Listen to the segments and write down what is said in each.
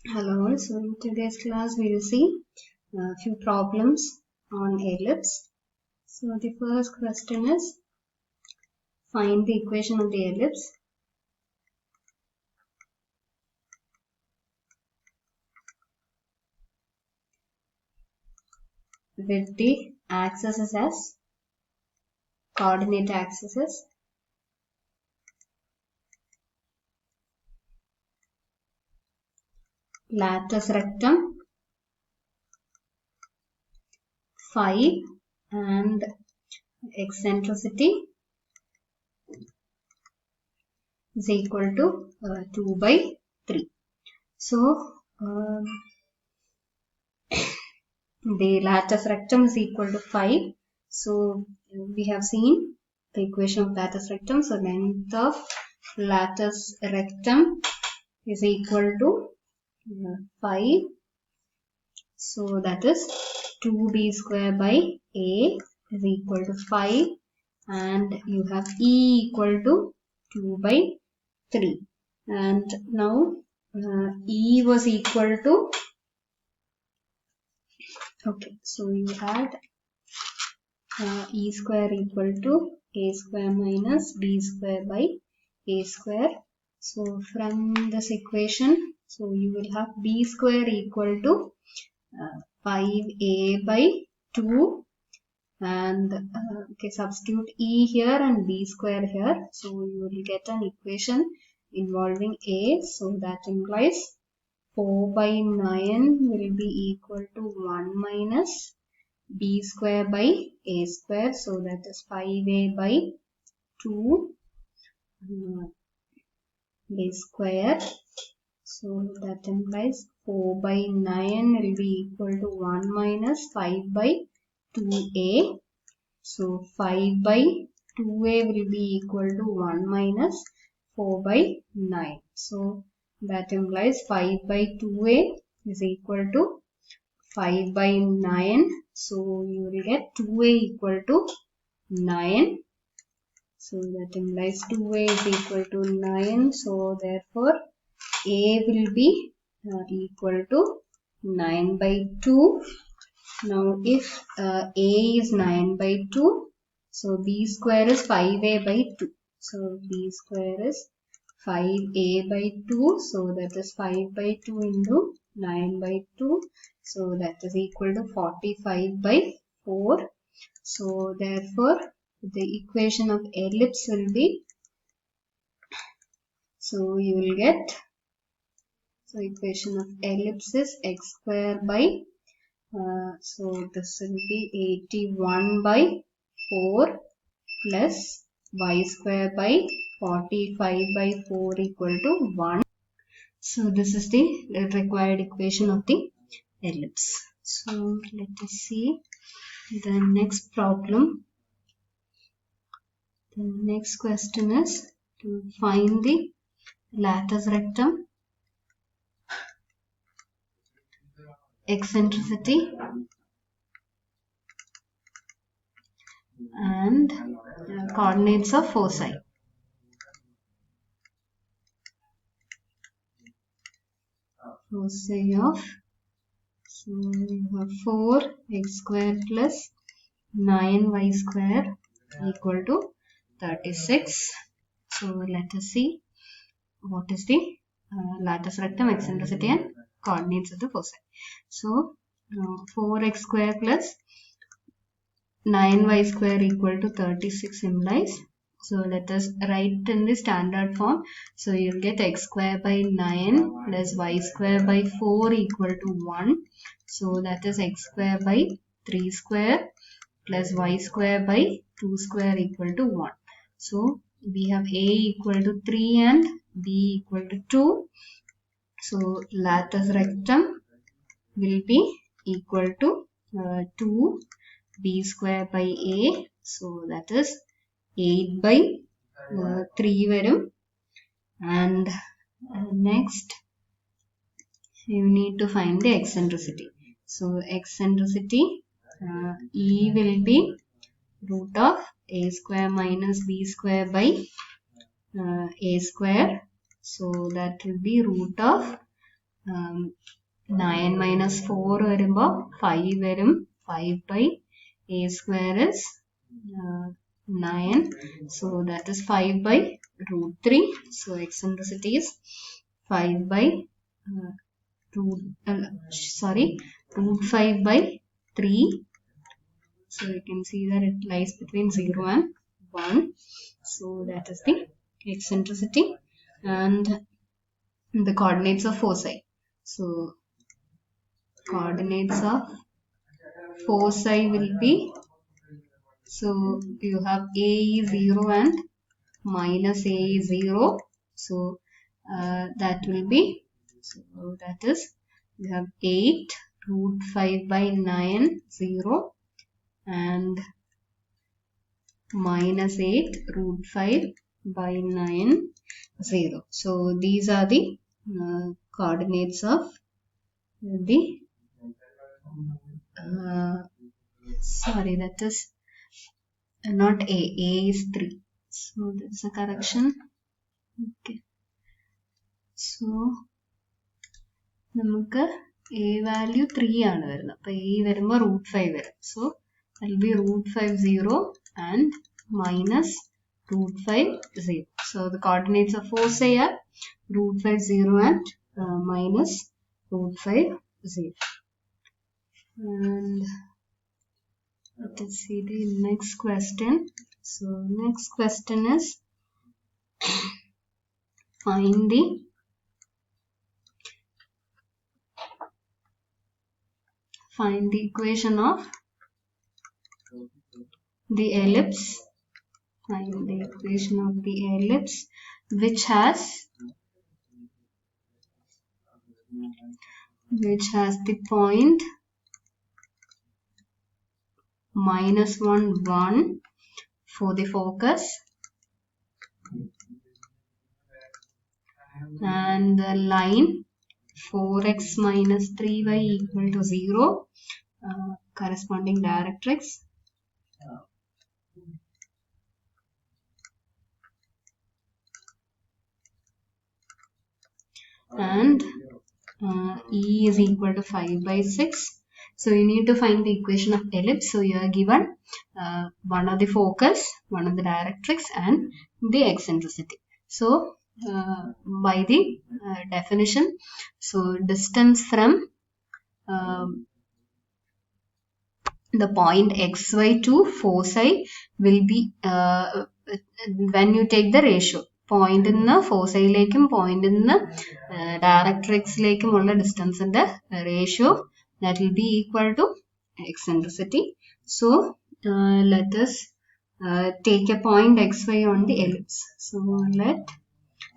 Hello, so in today's class we will see a few problems on ellipse. So the first question is find the equation of the ellipse. With the axes as coordinate axes. Latus rectum 5 and eccentricity is equal to 2 by 3. So the latus rectum is equal to 5. So we have seen the equation of latus rectum. So length of latus rectum is equal to 5. So that is 2b square by a is equal to 5, and you have e equal to 2 by 3. And now e was equal to, okay, so you had e square equal to a square minus b square by a square. So from this equation, so you will have b square equal to 5a by 2, and okay, substitute e here and b square here. So you will get an equation involving a. So that implies 4 by 9 will be equal to 1 minus b square by a square. So that is 5a by 2 a square. So that implies 4 by 9 will be equal to 1 minus 5 by 2a. So 5 by 2a will be equal to 1 minus 4 by 9. So that implies 5 by 2a is equal to 5 by 9. So you will get 2a equal to 9. So that implies 2a is equal to 9. So therefore a will be equal to 9 by 2. Now if a is 9 by 2, so b square is 5a by 2. So b square is 5a by 2. So that is 5 by 2 into 9 by 2. So that is equal to 45 by 4. So therefore the equation of ellipse will be, so you will get, so equation of ellipse is x square by so this will be 81 by 4 plus y square by 45 by 4 equal to 1. So this is the required equation of the ellipse. So let us see the next problem. The next question is to find the latus rectum, eccentricity, and coordinates of foci. Foci of, so you have 4x square plus 9y square equal to 36. So let us see what is the latus rectum, eccentricity, and coordinates of the foci. So 4x square plus 9y square equal to 36 implies, so let us write in the standard form. So you'll get x square by 9 plus y square by 4 equal to 1. So that is x square by 3 square plus y square by 2 square equal to 1. So we have a equal to 3 and b equal to 2. So latus rectum will be equal to 2 b square by a. So that is 8 by 3 varum. And next you need to find the eccentricity. So eccentricity e will be root of a square minus b square by a square. So that will be root of 9 minus 4 വരുമ്പോ 5 വരും. 5 by a square is 9. So that is 5 by root 3. So eccentricity is 5 by root 5 by 3. So you can see that it lies between 0 and 1. So that is the eccentricity and the coordinates of foci. So coordinates of foci will be, so you have a is 0 and minus a is 0. So that will be, so that is, you have 8 root 5 by 9 0 and minus 8 root 5 by 9 0. So these are the coordinates of the sorry, that is not a is 3. So that's a correction. Okay, so നമുക്ക് a value 3 ആണ് വരുന്നത്. അപ്പോൾ a വരുമ്പോൾ root 5 വരും. So that will be root 5 0 and minus root 5 0. So the coordinates of foci are root 5 0 and minus root 5 0. And let us see the next question. So next question is find the equation of the ellipse. Find the equation of the ellipse which has the point minus 1 1 for the focus and the line 4x minus 3y equal to 0 corresponding directrix. And E is equal to 5 by 6. So you need to find the equation of ellipse. So you are given one of the focus, one of the directrix and the eccentricity. So by the definition, so distance from the point xy to foci will be when you take the ratio. Point in the foci lekkum point in the directrix lekkum ulla distance in the ratio, that will be equal to eccentricity. So let us take a point xy on the ellipse. So let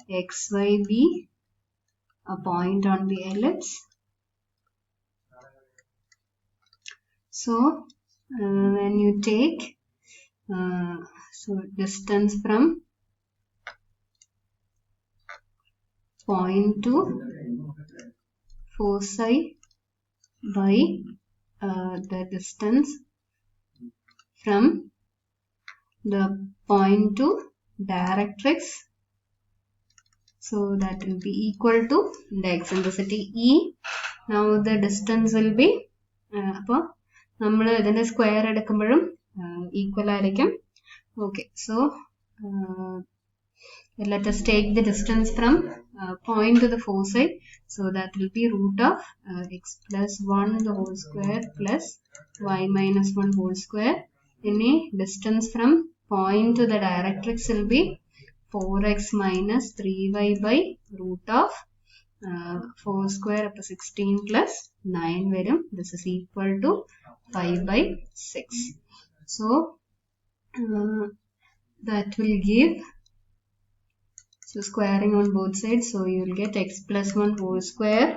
xy be a point on the ellipse. So when you take so distance from point to foci by the distance from the point to directrix, so that will be equal to the eccentricity E. Now the distance will be അപ്പോൾ നമ്മൾ ഇതിന്റെ square എടുക്കുമ്പോഴും equal ആയിരിക്കും. Okay, so let us take the distance from point to the foci. So that will be root of x plus 1 the whole square plus y minus 1 whole square. Any distance from point to the directrix will be 4x minus 3y by root of 4 square up to 16 plus 9 varum. This is equal to 5 by 6. So that will give, so squaring on both sides, so you will get x plus 1 whole square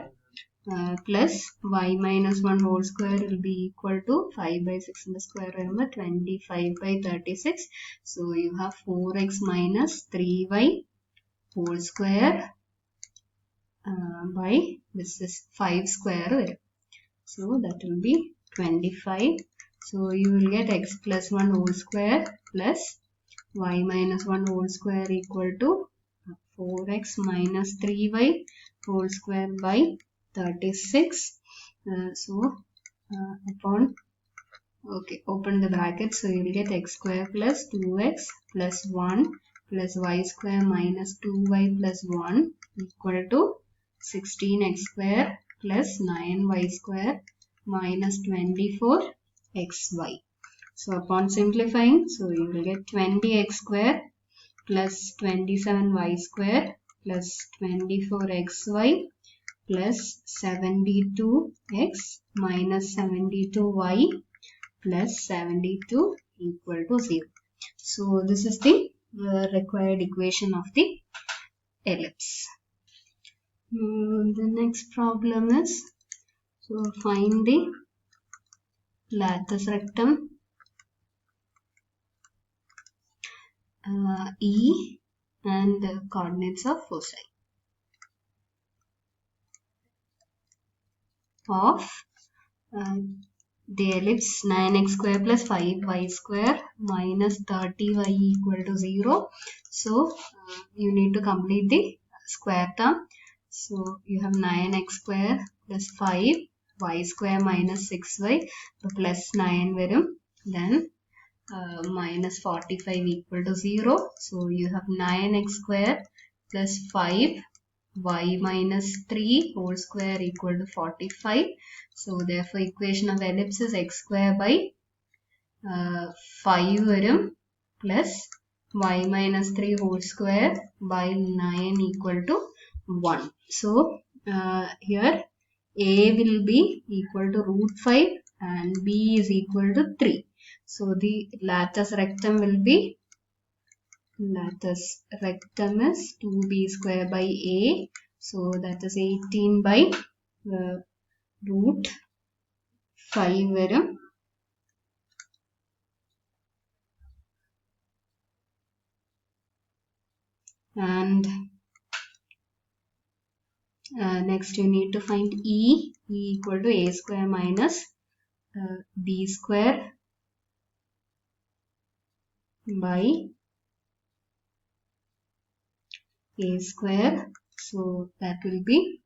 plus y minus 1 whole square will be equal to 5 by 6 in the square, remember 25 by 36. So you have 4x minus 3y whole square by this is 5 square. So that will be 25. So you will get x plus 1 whole square plus y minus 1 whole square equal to 4x minus 3y whole square by 36. Open the bracket. So you will get x square plus 2x plus 1 plus y square minus 2y plus 1 equal to 16x square plus 9y square minus 24xy. So upon simplifying, so you will get 20x square plus 27y square plus 24xy plus 72x minus 72y plus 72 equal to 0. So this is the required equation of the ellipse. The next problem is, so find the latus rectum E and the coordinates of foci of the ellipse 9x square plus 5y square minus 30y equal to 0. So you need to complete the square term. So you have 9x square plus 5y square minus 6y, so plus 9 varum, then minus 45 equal to 0. So you have 9x square plus 5 y minus 3 whole square equal to 45. So therefore equation of ellipse is x square by 5 varum plus y minus 3 whole square by 9 equal to 1. So here a will be equal to root 5 and b is equal to 3. So the latus rectum will be, latus rectum is 2b square by a. So that is 18 by root 5 varum and next you need to find E equal to a square minus b square by a square. So that will be